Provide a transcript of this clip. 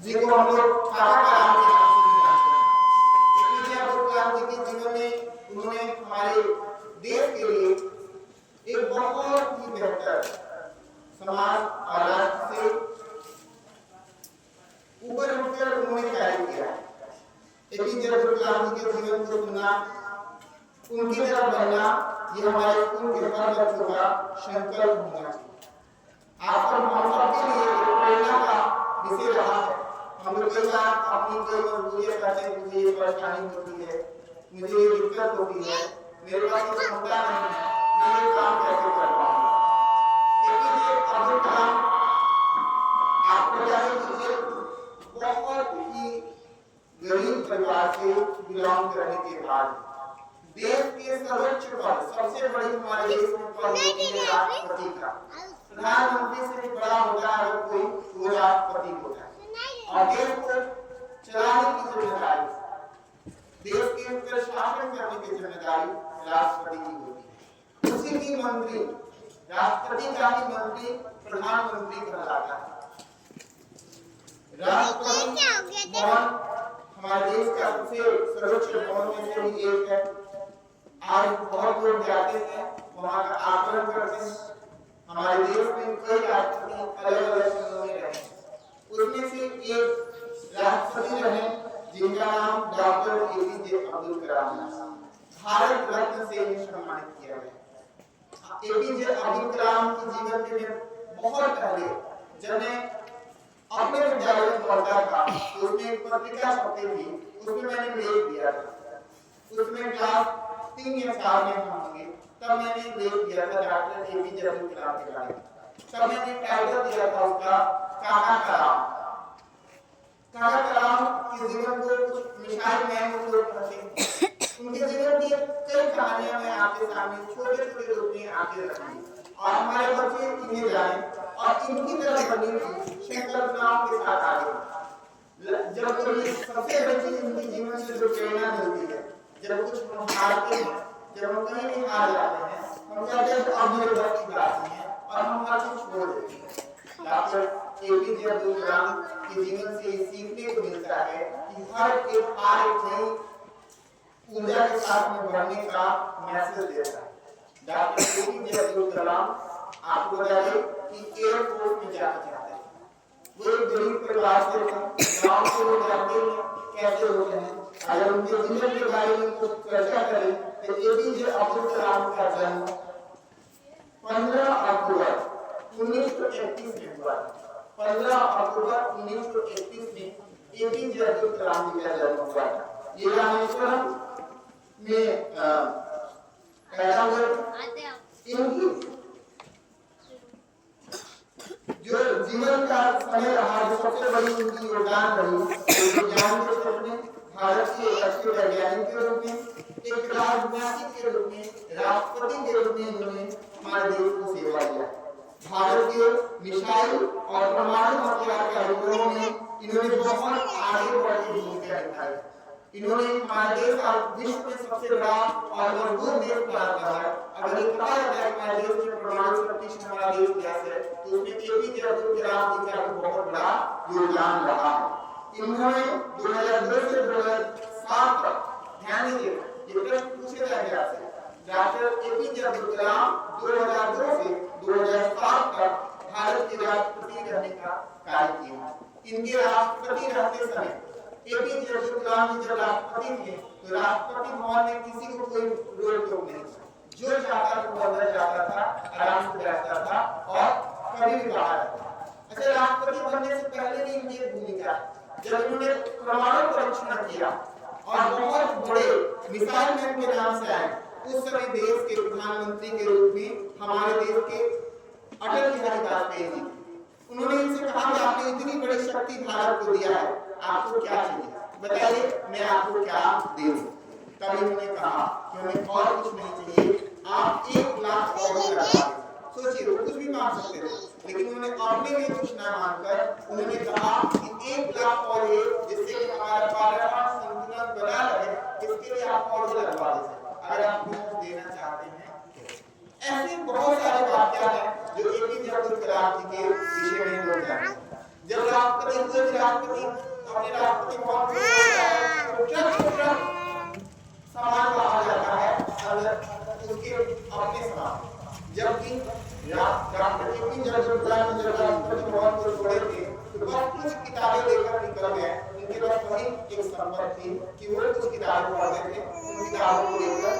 जिनको हम लोग काका कलाम के नाम से भी जानते हैं। एपीजे अब्दुल कलाम जी के जीवन में उन्होंने हमारे देश के लिए एक बहुत ही बेहतर समाज और राष्ट्र से ऊपर उठकर उन्होंने कार्य किया। एपीजे अब्दुल कलाम जी के जीवन को सुनना, उनकी तरफ बढ़ना, ये हमारे उनके हर बच्चों का संकल्प होना चाहिए। आप सब हम सबके लिए एक प्रेरणा का विषय रहा है। हम लोग कई बार अपनी कोई मजबूरियां कहते हैं, मुझे ये परेशानी होती है, मुझे ये दिक्कत होती है, मेरे पास ये क्षमता नहीं है, मैं ये काम कैसे कर पाऊंगा। एपीजे अब्दुल कलाम आपको जाने दीजिए बहुत ही गरीब परिवार से बिलोंग करने के बाद देश के सर्वोच्च पद, सबसे बड़ी हमारे देश में पद होती है राष्ट्रपति का। प्रधानमंत्री से बड़ा होता है अगर कोई, वो राष्ट्रपति होता है। और देश को चलाने की जिम्मेदारी, देश के ऊपर शासन करने की जिम्मेदारी राष्ट्रपति की होती है। उसी की मंत्री, राष्ट्रपति का ही मंत्री प्रधानमंत्री कहलाता है। राष्ट्रपति भवन हमारे देश का सबसे सर्वोच्च भवन में से भी एक है। आज बहुत लोग जाते हैं, वहाँ का आकलन करते हैं। हमारे देश में कई राष्ट्रपति अलग अलग समय में रहे, उसमें से एक राष्ट्रपति रहे जिनका नाम डॉक्टर एपीजे अब्दुल कलाम है। भारत रत्न से इन्हें सम्मानित किया गया। एपीजे अब्दुल कलाम के जीवन में बहुत पहले जब मैं अपने विद्यालय में पढ़ता था, उसमें एक पत्रिका छपती थी, उसमें मैंने लेख दिया था। उसमें क्लास 3 या 4 में हम होंगे, तब मैंने लेख दिया था डॉक्टर एपीजे अब्दुल कलाम के बारे में। तब मैंने टाइटल दिया था उसका काका कलाम। काका कलाम के जीवन को कुछ मिसाल मैं लोग कहते हैं। उनके जीवन की कई कहानियां मैं आपके सामने छोटे छोटे रूप में आके रखूंगी और हमारे बच्चे इन्हें जाने और इनकी तरह बनने की संकल्पनाओं के साथ आगे। जब कोई सबसे बड़ी चीज उनके जीवन से जो प्रेरणा मिलती है, जब कुछ हम हारते हैं, जब हम कहीं भी हार जाते हैं, हम कहते हैं अब मेरे वक्त की बात नहीं है और हम हर चीज छोड़ देते हैं। डॉक्टर एपीजे अब्दुल कलाम के जीवन से सीखने को मिलता है कि हर एक नई ऊर्जा के साथ में बढ़ने का मैसेज देता है। डॉक्टर एपीजे अब्दुल कलाम आपको बता दें कि एयरफोर्स में जाना चाहते हैं। वो एक गरीब परिवार से थे, गांव से लोग जानते हैं कैसे होते हैं। अगर उनके जीवन के बारे में कुछ चर्चा करें तो एपीजे अब्दुल कलाम का जन्म 15 अक्टूबर 1931 में हुआ। 15 अक्टूबर 1931 में एपीजे अब्दुल कलाम जी का जन्म हुआ था। ये रामेश्वरम में पैदा हुए। इनकी जो जीवन का समय रहा, जो सबसे बड़ी उनकी योगदान रही, विज्ञान के क्षेत्र में, भारत के अच्छे वैज्ञानिक के रूप में, एक राजनीति के रूप में, राष्ट्रपति के रूप में इन्होंने हमारे देश को सेवा किया। भारत के मिसाइल और परमाणु हथियार कार्यक्रमों में इन्होंने बहुत आगे बढ़ के भूमिका निभाई। इन्होंने हमारे देश का विश्व में सबसे बड़ा और मजबूत देश बनाया है। अगर ये कहा जाता है हमारे देश में परमाणु शक्ति से हमारा देश कैसे है, तो उसमें एपीजे अब्दुल कलाम जी का बहुत बड़ा योगदान रहा है। इन्होंने 2002 से 2007 तक, ध्यान दीजिए ये प्रश्न पूछे जाएंगे आपसे, डॉक्टर एपीजे अब्दुल कलाम 2002 से 2007 तक भारत के राष्ट्रपति रहने का कार्य किया। इनके राष्ट्रपति रहते समय एपीजे अब्दुल कलाम जी जब राष्ट्रपति थे तो राष्ट्रपति भवन में किसी को कोई रोक टोक नहीं था। जो चाहता था वो अंदर जाता था, आराम से बैठता था और कभी भी बाहर आता था। अच्छा, राष्ट्रपति बनने से पहले भी इनकी भूमिका, जब इन्होंने परमाणु परीक्षण किया और बहुत बड़े मिसाइल मैन के नाम से आए, उस समय देश के प्रधानमंत्री के रूप में हमारे देश के अटल बिहारी वाजपेयी जी, उन्होंने इनसे कहा कि आपने इतनी बड़ी शक्ति भारत को दिया है, आपको क्या चाहिए बताइए, मैं आपको क्या दूं। तब इन्होंने कहा कि हमें और कुछ नहीं चाहिए, आप 1 लाख पौधे लगा दीजिए। सोचिए, वो कुछ भी मांग सकते थे, लेकिन उन्होंने अपने लिए कुछ ना मांगकर उन्होंने कहा कि 1 लाख पौधे, जिससे कि हमारा पर्यावरण संतुलन बना रहे, इसके लिए आप पौधे लगवा दीजिए अगर आप कुछ देना चाहते हैं। ऐसे बहुत सारे वाक्य हैं जो एपीजे अब्दुल कलाम जी के विषय में लोग जानते हैं। जब कोई भी राष्ट्रपति अपने राष्ट्रपति भवन में छोटा सामान कहा जाता है अगर उसके अपने सामान, जबकि राष्ट्रपति जब राष्ट्रपति भवन को छोड़े थे तो बस कुछ किताबें लेकर निकल गए। उनके पास वही एक संपत्ति थी कि वो कुछ किताबें पढ़ते थे, उन किताबों को लेकर